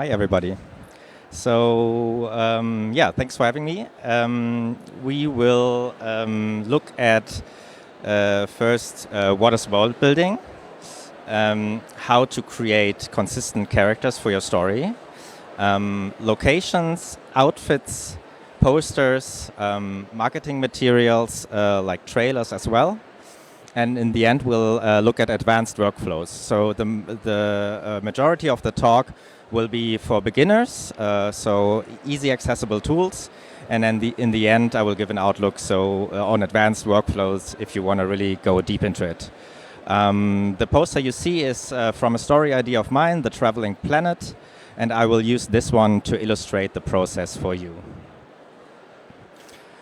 Hi, everybody. So, thanks for having me. We will look at first what is world building, how to create consistent characters for your story, locations, outfits, posters, marketing materials like trailers as well. And in the end, we'll look at advanced workflows. So the majority of the talk will be for beginners, so easy accessible tools. And then in the end, I will give an outlook on advanced workflows if you want to really go deep into it. The poster you see is from a story idea of mine, The Traveling Planet, and I will use this one to illustrate the process for you.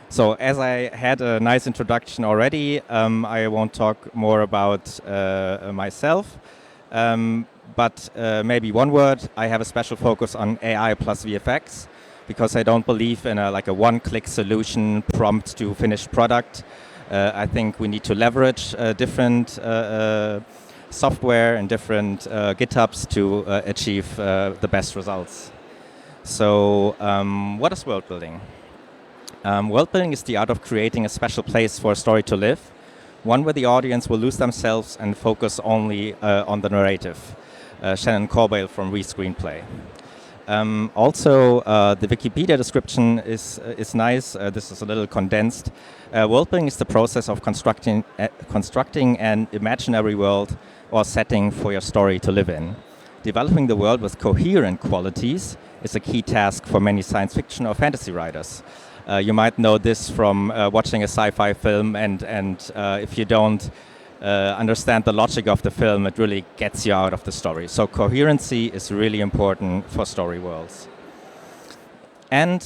So as I had a nice introduction already, I won't talk more about myself, but maybe one word. I have a special focus on AI plus VFX because I don't believe in a one-click solution prompt to finished product. I think we need to leverage different software and different GitHubs to achieve the best results. So what is world building? World building is the art of creating a special place for a story to live, one where the audience will lose themselves and focus only on the narrative. Shannon Corbale from Rescreenplay. Also, the Wikipedia description is nice. This is a little condensed. World building is the process of constructing an imaginary world or setting for your story to live in. Developing the world with coherent qualities is a key task for many science fiction or fantasy writers. You might know this from watching a sci-fi film, and if you don't understand the logic of the film, it really gets you out of the story. So coherency is really important for story worlds. And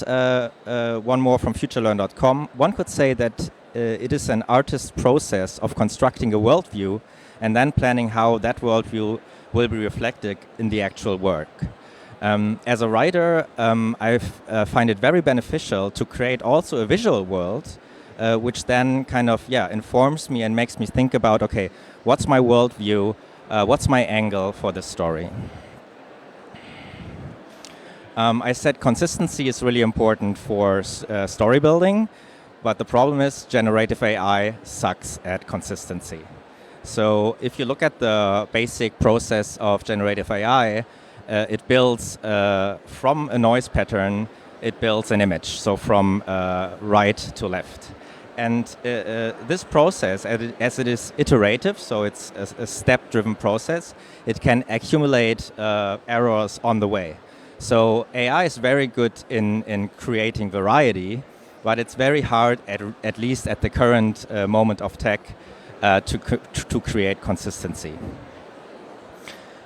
one more from futurelearn.com. One could say that it is an artist's process of constructing a worldview and then planning how that worldview will be reflected in the actual work. As a writer, I find it very beneficial to create also a visual world, which then kind of informs me and makes me think about, okay, what's my worldview, what's my angle for this story? I said consistency is really important for story building, but the problem is generative AI sucks at consistency. So if you look at the basic process of generative AI, it builds from a noise pattern, it builds an image, so from right to left. And this process, as it is iterative, so it's a step-driven process, it can accumulate errors on the way. So AI is very good in creating variety, but it's very hard, at least at the current moment of tech, to create consistency.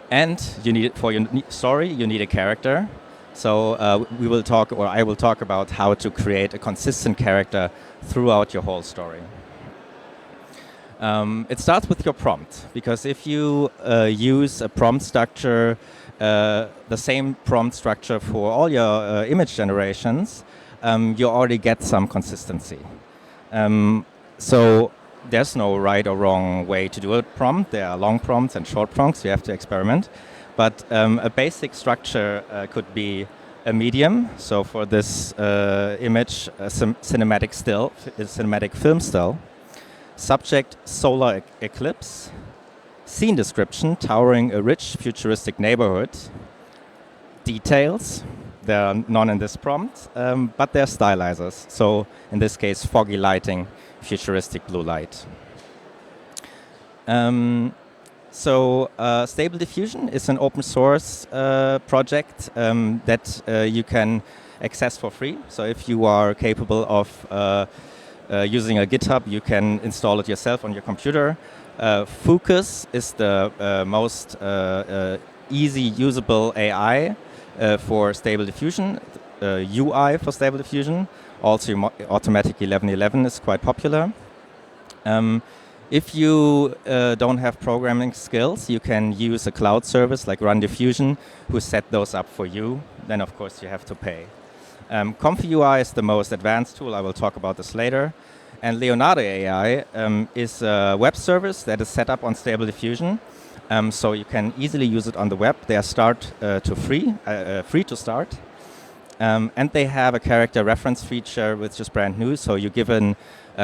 And you need for your story, you need a character. So I will talk about how to create a consistent character throughout your whole story. It starts with your prompt, because if you use a prompt structure, the same prompt structure for all your image generations, you already get some consistency. So there's no right or wrong way to do a prompt. There are long prompts and short prompts. You have to experiment. But a basic structure could be a medium. So for this image, a cinematic film still. Subject, solar eclipse. Scene description, towering a rich futuristic neighborhood. Details, there are none in this prompt, but they're stylizers. So in this case, foggy lighting, futuristic blue light. Stable Diffusion is an open source project that you can access for free. So if you are capable of using a GitHub, you can install it yourself on your computer. Focus is the most easy usable AI for Stable Diffusion, UI for Stable Diffusion. Also, Automatic 1111 is quite popular. If you don't have programming skills, you can use a cloud service like Run Diffusion, who set those up for you. Then, of course, you have to pay. ComfyUI is the most advanced tool. I will talk about this later. And Leonardo AI is a web service that is set up on Stable Diffusion. So you can easily use it on the web. They are free to start. And they have a character reference feature, which is brand new. So you give a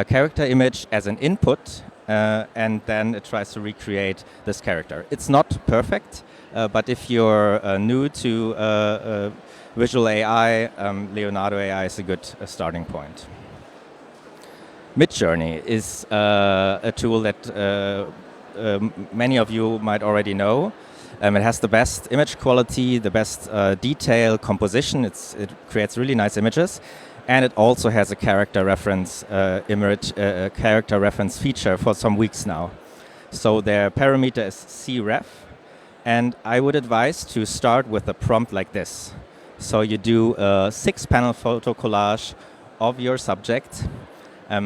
character image as an input, and then it tries to recreate this character. It's not perfect, but if you're new to visual AI, Leonardo AI is a good starting point. Midjourney is a tool that many of you might already know. It has the best image quality, the best detail, composition. It creates really nice images, and it also has a character reference character reference feature for some weeks now. So their parameter is cref, and I would advise to start with a prompt like this. So you do a 6-panel photo collage of your subject,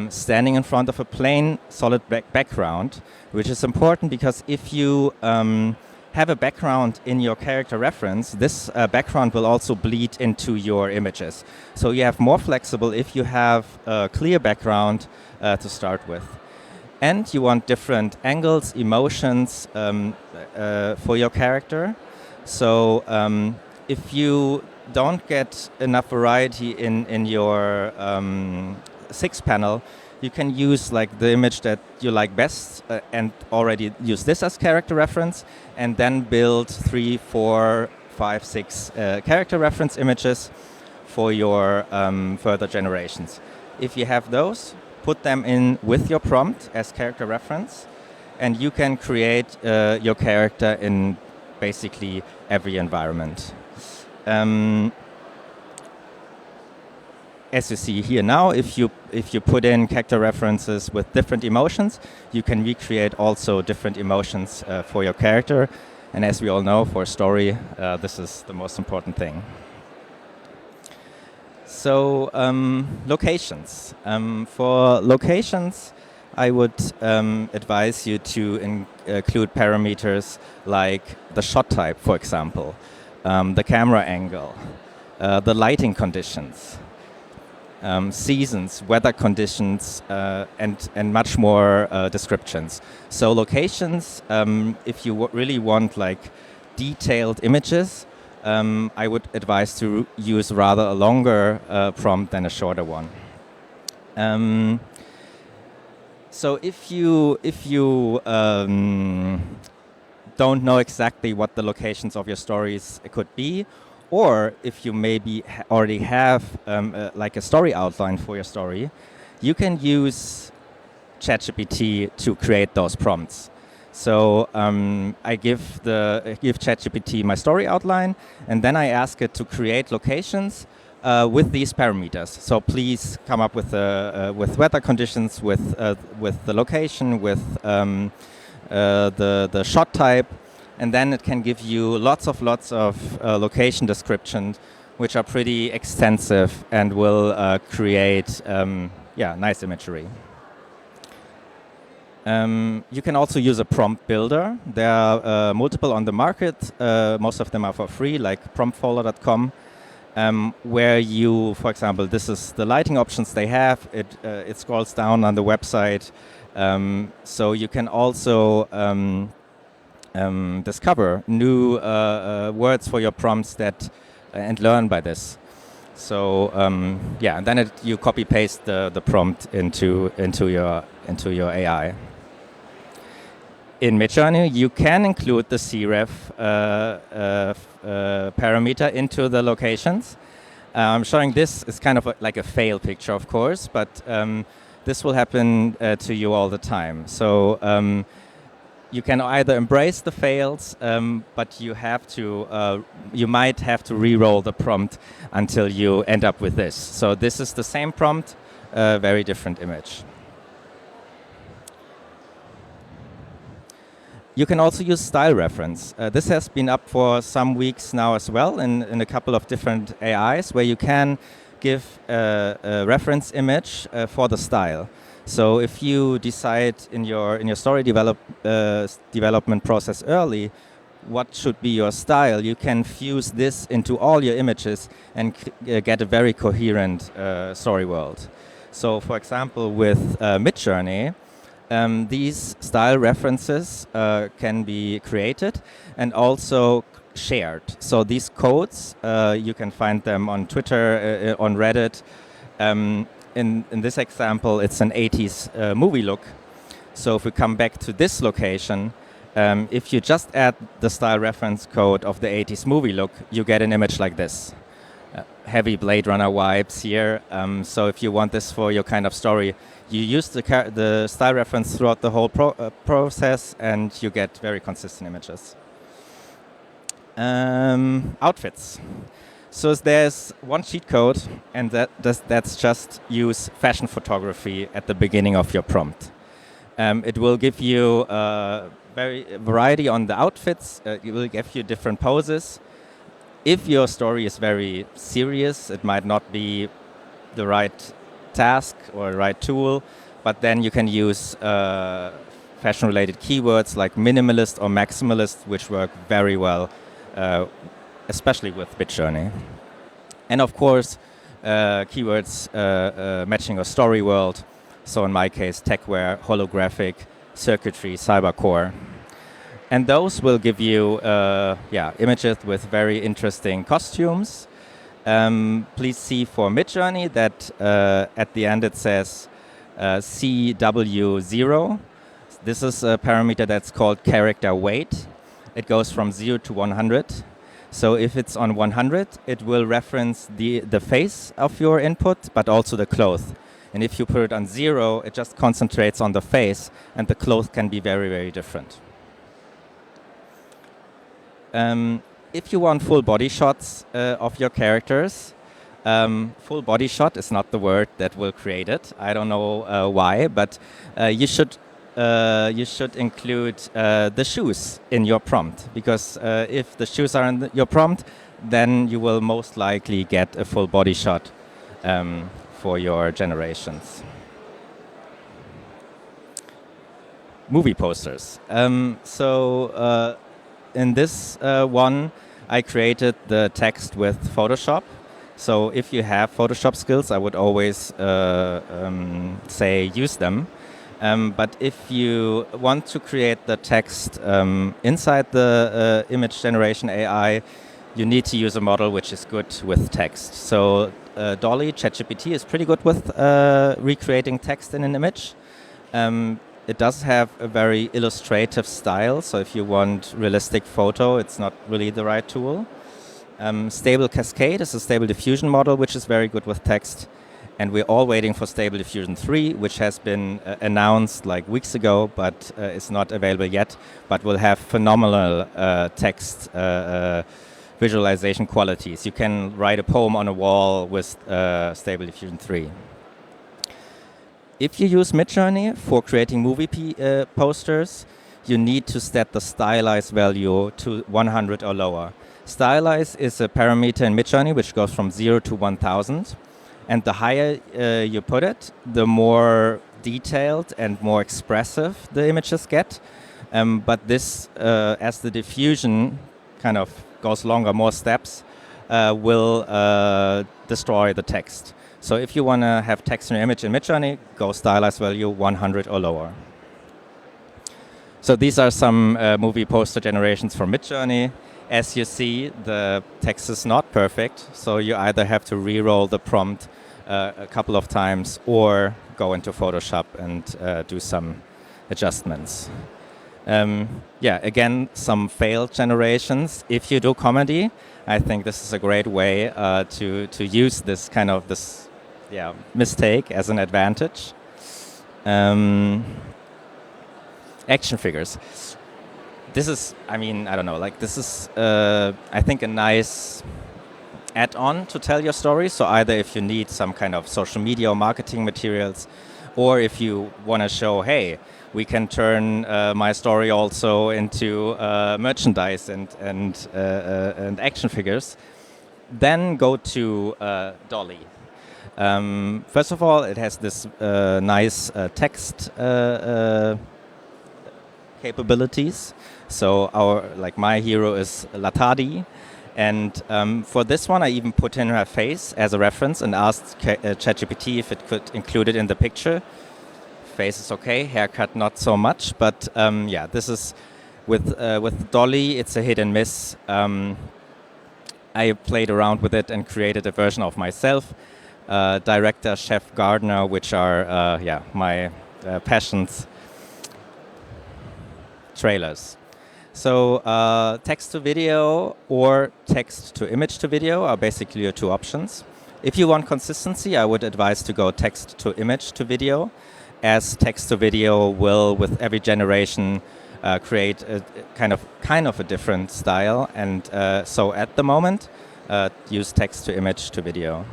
standing in front of a plain, solid background, which is important because if you have a background in your character reference, this background will also bleed into your images. So you have more flexible if you have a clear background to start with. And you want different angles, emotions for your character. So if you don't get enough variety in your 6-panel, you can use like the image that you like best and already use this as character reference, and then build 3, 4, 5, 6 character reference images for your further generations. If you have those, put them in with your prompt as character reference, and you can create your character in basically every environment. As you see here now, if you put in character references with different emotions, you can recreate also different emotions for your character. And as we all know, for a story, this is the most important thing. So locations. For locations, I would advise you to include parameters like the shot type, for example, the camera angle, the lighting conditions, seasons, weather conditions, and much more descriptions. So locations, if you really want like detailed images, I would advise to use rather a longer prompt than a shorter one. So if you don't know exactly what the locations of your stories could be, or if you maybe already have like a story outline for your story, you can use ChatGPT to create those prompts. So I give ChatGPT my story outline, and then I ask it to create locations with these parameters. So please come up with weather conditions, with the location, with the shot type, and then it can give you lots of location descriptions, which are pretty extensive and will create nice imagery. You can also use a prompt builder. There are multiple on the market. Most of them are for free, like promptfolder.com, where you, for example, this is the lighting options they have. It scrolls down on the website. So you can also discover new words for your prompts and learn by this. So and then you copy paste the prompt into your AI. In Midjourney, you can include the cref parameter into the locations. I'm showing this is kind of like a fail picture, of course, but this will happen to you all the time. So you can either embrace the fails, but you might have to re-roll the prompt until you end up with this. So this is the same prompt, very different image. You can also use style reference. This has been up for some weeks now as well in a couple of different AIs, where you can give a reference image for the style. So if you decide in your story development process early what should be your style, you can fuse this into all your images and get a very coherent story world. So for example, with Midjourney, These style references can be created and also shared. So these codes, you can find them on Twitter, on Reddit. In this example, it's an 80s movie look. So if we come back to this location, if you just add the style reference code of the 80s movie look, you get an image like this. Heavy Blade Runner vibes here. So if you want this for your kind of story, you use the style reference throughout the whole process, and you get very consistent images. Outfits. So there's one cheat code, and that's just use fashion photography at the beginning of your prompt. It will give you a variety on the outfits. It will give you different poses. If your story is very serious, it might not be the right task or right tool, but then you can use fashion-related keywords like minimalist or maximalist, which work very well, especially with Midjourney. And of course, keywords matching a story world. So in my case, techwear, holographic, circuitry, cybercore. And those will give you images with very interesting costumes. Please see for Midjourney that at the end it says CW0. This is a parameter that's called character weight. It goes from 0 to 100. So if it's on 100, it will reference the face of your input, but also the clothes. And if you put it on 0, it just concentrates on the face, and the clothes can be very, very different. If you want full body shots of your characters, full body shot is not the word that will create it. I don't know why, but you should include the shoes in your prompt, because if the shoes are in your prompt, then you will most likely get a full body shot for your generations. Movie posters. In this one, I created the text with Photoshop. So if you have Photoshop skills, I would always say use them. But if you want to create the text inside the image generation AI, you need to use a model which is good with text. So Dolly, ChatGPT, is pretty good with recreating text in an image. It does have a very illustrative style, so if you want realistic photo, it's not really the right tool. Stable Cascade is a stable diffusion model, which is very good with text. And we're all waiting for Stable Diffusion 3, which has been announced like weeks ago, but is not available yet, but will have phenomenal text visualization qualities. You can write a poem on a wall with Stable Diffusion 3. If you use Midjourney for creating movie posters, you need to set the stylized value to 100 or lower. Stylize is a parameter in Midjourney which goes from 0 to 1000. And the higher you put it, the more detailed and more expressive the images get. But this, as the diffusion kind of goes longer, more steps, will destroy the text. So if you want to have text in your image in Midjourney, go stylized value 100 or lower. So these are some movie poster generations from Midjourney. As you see, the text is not perfect, so you either have to re-roll the prompt a couple of times or go into Photoshop and do some adjustments. Again, some failed generations. If you do comedy, I think this is a great way to use this kind of mistake as an advantage. Action figures. This is, I don't know, this is, I think, a nice add-on to tell your story. So either if you need some kind of social media or marketing materials, or if you want to show, hey, we can turn my story also into merchandise and action figures, then go to Dolly. First of all, it has this nice text capabilities. So my hero is Latadi, and for this one I even put in her face as a reference and asked ChatGPT if it could include it in the picture. face is okay, haircut not so much, but yeah, this is with Dolly, it's a hit and miss. I played around with it and created a version of myself, director, chef, gardener, which are yeah, my passions. Trailers. So text to video or text to image to video are basically your two options. If you want consistency, I would advise to go text to image to video, as text to video will, with every generation, create a kind of a different style. And so at the moment, use text to image to video.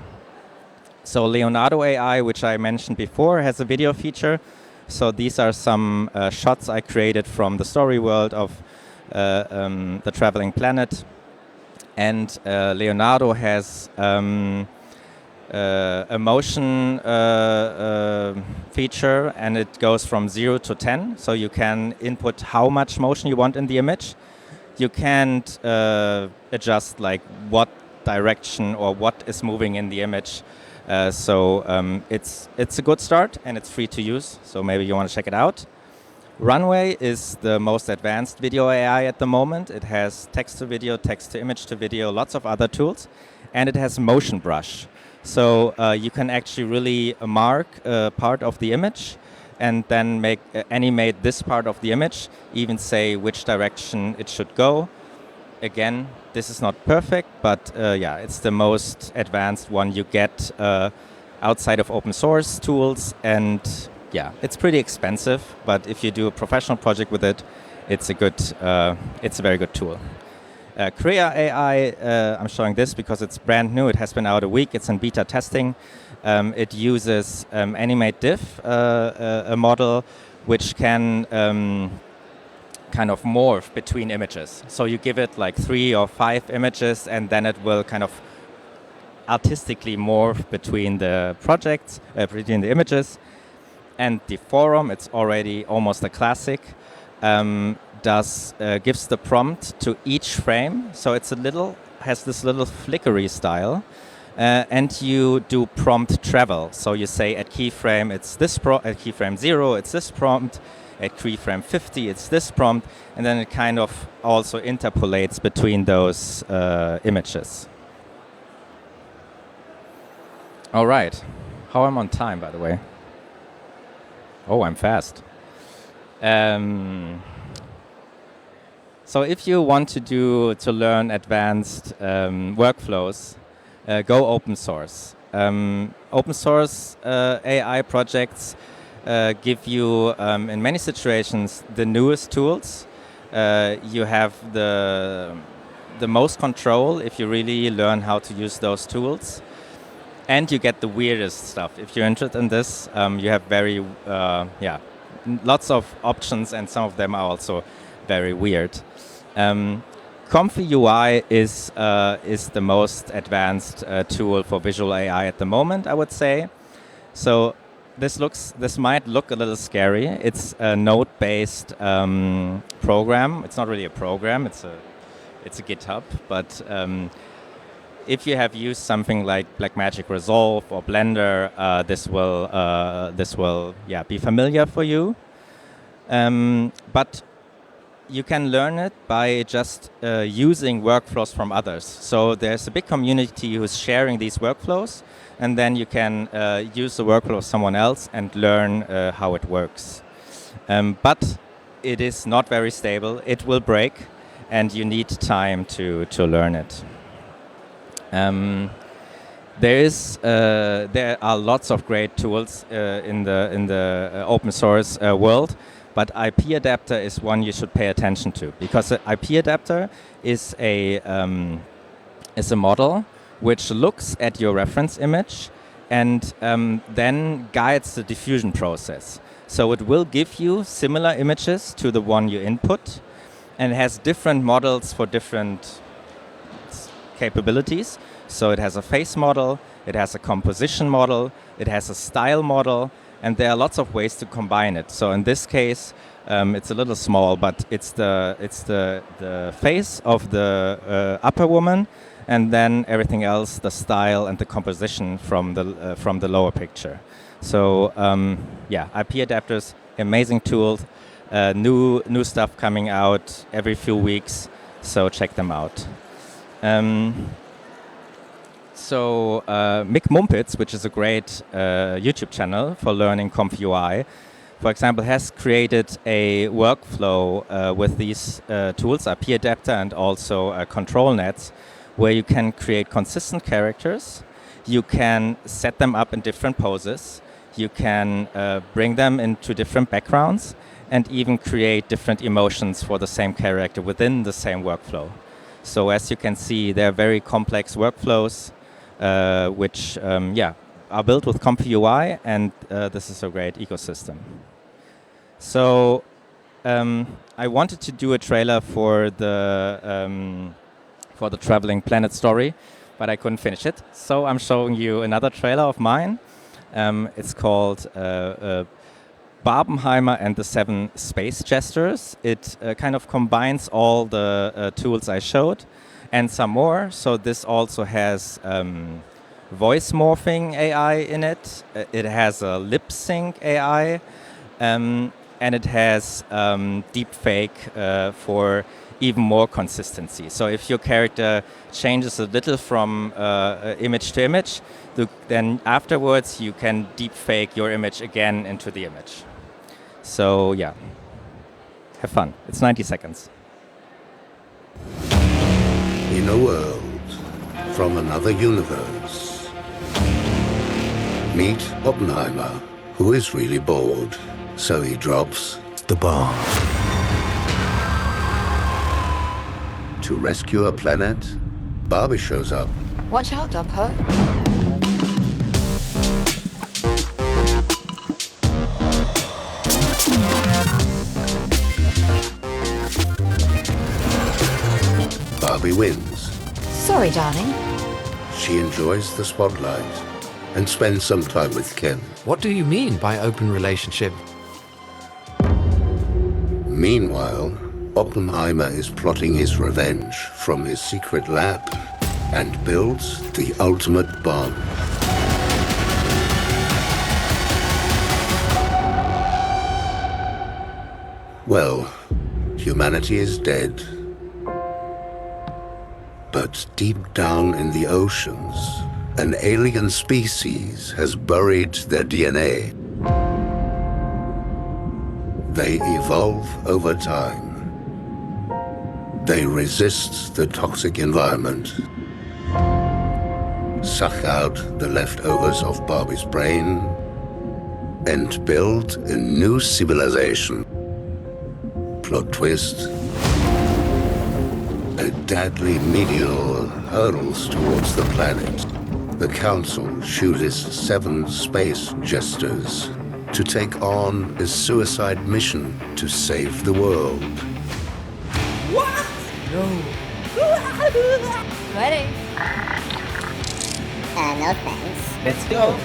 So Leonardo AI, which I mentioned before, has a video feature. So these are some shots I created from the story world of the Traveling Planet. And Leonardo has a motion feature, and it goes from 0 to 10. So you can input how much motion you want in the image. You can't adjust like what direction or what is moving in the image. So it's a good start, and it's free to use. So maybe you want to check it out. Runway is the most advanced video AI at the moment. It has text to video, text to image to video, lots of other tools, and it has motion brush. So you can actually really mark part of the image and then animate this part of the image, even say which direction it should go. Again, this is not perfect, but yeah, it's the most advanced one you get outside of open source tools. And yeah, it's pretty expensive, but if you do a professional project with it, it's a very good tool. Crea AI, I'm showing this because it's brand new. It has been out a week. It's in beta testing. It uses Animate Diff, a model which can kind of morph between images. So you give it like 3 or 5 images, and then it will kind of artistically morph between the projects, between the images. And the forum, it's already almost a classic, gives the prompt to each frame. So it's has this little flickery style, and you do prompt travel. So you say at keyframe it's this at keyframe 0 it's this prompt, at keyframe 50 it's this prompt, and then it kind of also interpolates between those images. All right, how am I on time, by the way? Oh, I'm fast. So if you want to learn advanced workflows, go open source. Open source AI projects give you, in many situations, the newest tools. You have the most control if you really learn how to use those tools. And you get the weirdest stuff. If you're interested in this, you have lots of options, and some of them are also very weird. Comfy UI is the most advanced tool for visual AI at the moment, I would say. So this might look a little scary. It's a node-based program. It's not really a program. It's a GitHub, but if you have used something like Blackmagic Resolve or Blender, this will be familiar for you. But you can learn it by just using workflows from others. So there's a big community who's sharing these workflows, and then you can use the workflow of someone else and learn how it works. But it is not very stable. It will break, and you need time to learn it. There are lots of great tools in the open source world, but IP adapter is one you should pay attention to, because the IP adapter is a model which looks at your reference image and then guides the diffusion process. So it will give you similar images to the one you input, and it has different models for different capabilities. So it has a face model, it has a composition model, it has a style model, and there are lots of ways to combine it. So in this case, it's a little small, but it's the face of the upper woman, and then everything else, the style and the composition from the lower picture. So yeah, IP adapters, amazing tools, new stuff coming out every few weeks. So check them out. So Mick Mumpitz, which is a great YouTube channel for learning Conf UI, for example, has created a workflow with these tools, IP adapter and also control nets, where you can create consistent characters. You can set them up in different poses. You can bring them into different backgrounds and even create different emotions for the same character within the same workflow. So as you can see, they're very complex workflows which are built with Conf UI, and this is a great ecosystem. So I wanted to do a trailer for the Traveling Planet story, but I couldn't finish it. So I'm showing you another trailer of mine. It's called Barbenheimer and the 7 Space Jesters. It kind of combines all the tools I showed and some more. So this also has voice morphing AI in it. It has a lip sync AI. And it has deepfake for even more consistency. So if your character changes a little from image to image, then afterwards you can deepfake your image again into the image. So yeah, have fun. It's 90 seconds. In a world from another universe, meet Oppenheimer, who is really bored, so he drops the bomb. To rescue a planet, Barbie shows up. Watch out, Doppo. Barbie wins. Sorry, darling. She enjoys the spotlight and spends some time with Ken. What do you mean by open relationship? Meanwhile, Oppenheimer is plotting his revenge from his secret lab and builds the ultimate bomb. Well, humanity is dead. But deep down in the oceans, an alien species has buried their DNA. They evolve over time. They resist the toxic environment, suck out the leftovers of Barbie's brain, and build a new civilization. Plot twist. A deadly meteor hurtles towards the planet. The Council chooses 7 space jesters to take on a suicide mission to save the world. What? No. Ready? No thanks. Let's go.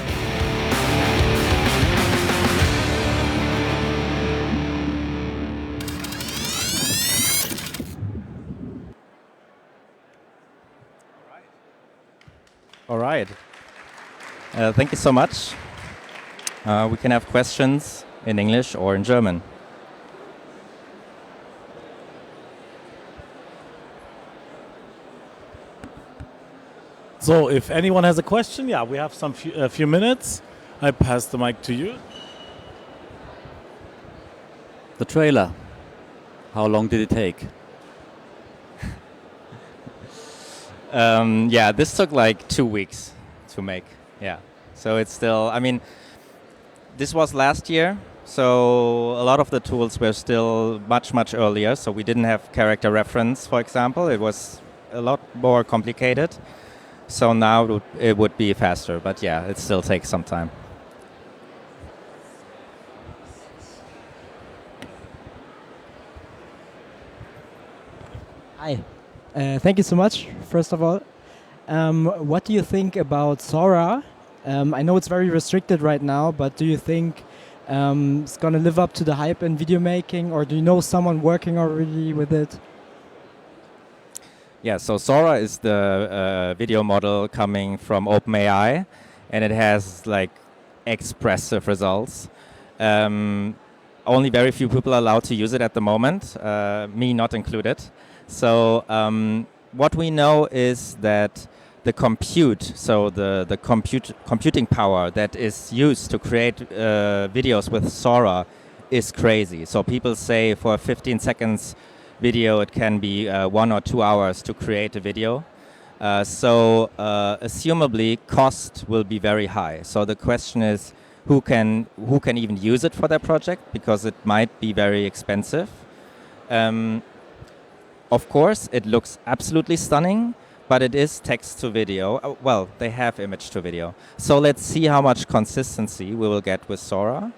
All right. Thank you so much. We can have questions in English or in German. So if anyone has a question, yeah, we have a few minutes. I pass the mic to you. The trailer. How long did it take? Yeah, this took like 2 weeks to make. Yeah. So it's still, I mean, this was last year. So a lot of the tools were still much earlier. So we didn't have character reference, for example. It was a lot more complicated. So now it would be faster. But yeah, it still takes some time. Hi. Thank you so much, first of all. What do you think about Sora? I know it's very restricted right now, but do you think it's going to live up to the hype in video making, or do you know someone working already with it? Yeah, so Sora is the video model coming from OpenAI, and it has like expressive results. Only very few people are allowed to use it at the moment, me not included. So what we know is that the computing power that is used to create videos with Sora is crazy. So people say for a 15 seconds video it can be 1 or 2 hours to create a video. Assumably cost will be very high. So the question is who can even use it for their project, because it might be very expensive. Of course, it looks absolutely stunning, but it is text to video. Well, they have image to video. So let's see how much consistency we will get with Sora.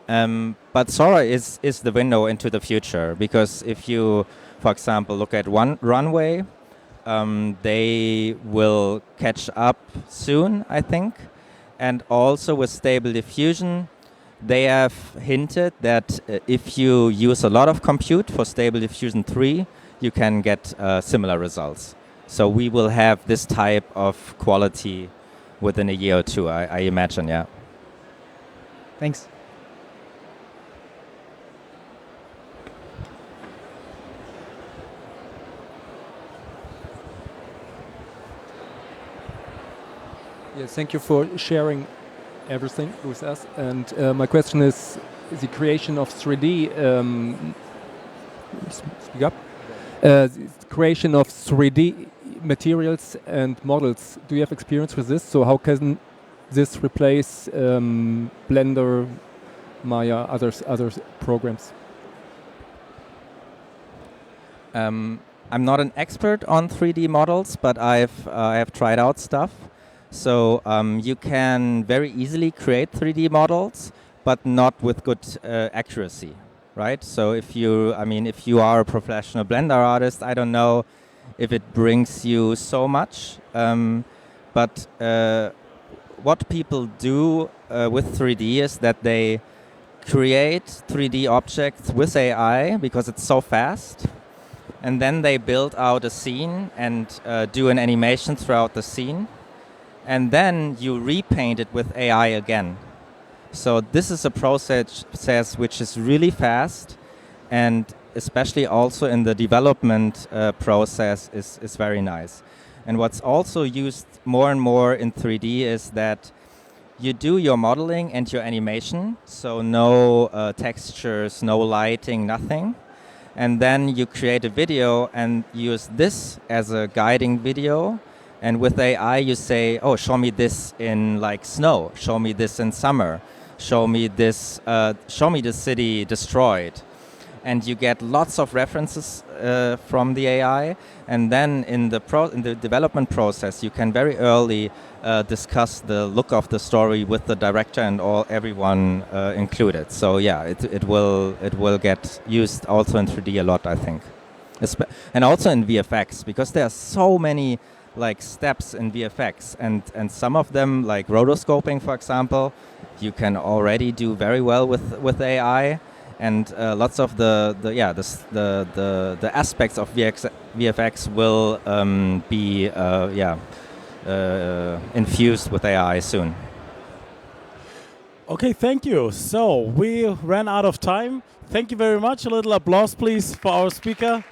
But Sora is the window into the future, because if you, for example, look at Runway, they will catch up soon, I think. And also with Stable Diffusion, they have hinted that if you use a lot of compute for Stable Diffusion 3, you can get similar results. So we will have this type of quality within a year or two, I imagine, yeah. Thanks. Yes, thank you for sharing everything with us. And my question is the creation of 3D. Speak up. The creation of 3D materials and models. Do you have experience with this? So how can this replace Blender, Maya, other programs? I'm not an expert on 3D models, but I've tried out stuff. So you can very easily create 3D models, but not with good accuracy, right? So if you are a professional Blender artist, I don't know if it brings you so much. But what people do with 3D is that they create 3D objects with AI because it's so fast. And then they build out a scene and do an animation throughout the scene. And then you repaint it with AI again. So this is a process which is really fast, and especially also in the development process is very nice. And what's also used more and more in 3D is that you do your modeling and your animation, so no textures, no lighting, nothing. And then you create a video and use this as a guiding video. And with AI, you say, oh, show me this in like snow, show me this in summer, show me this, show me the city destroyed. And you get lots of references from the AI. And then in the development process, you can very early discuss the look of the story with the director and everyone included. So yeah, it will get used also in 3D a lot, I think, and also in VFX, because there are so many like steps in VFX, and some of them, like rotoscoping, for example, you can already do very well with AI, and lots of the aspects of VFX will be infused with AI soon. Okay, thank you. So we ran out of time. Thank you very much. A little applause, please, for our speaker.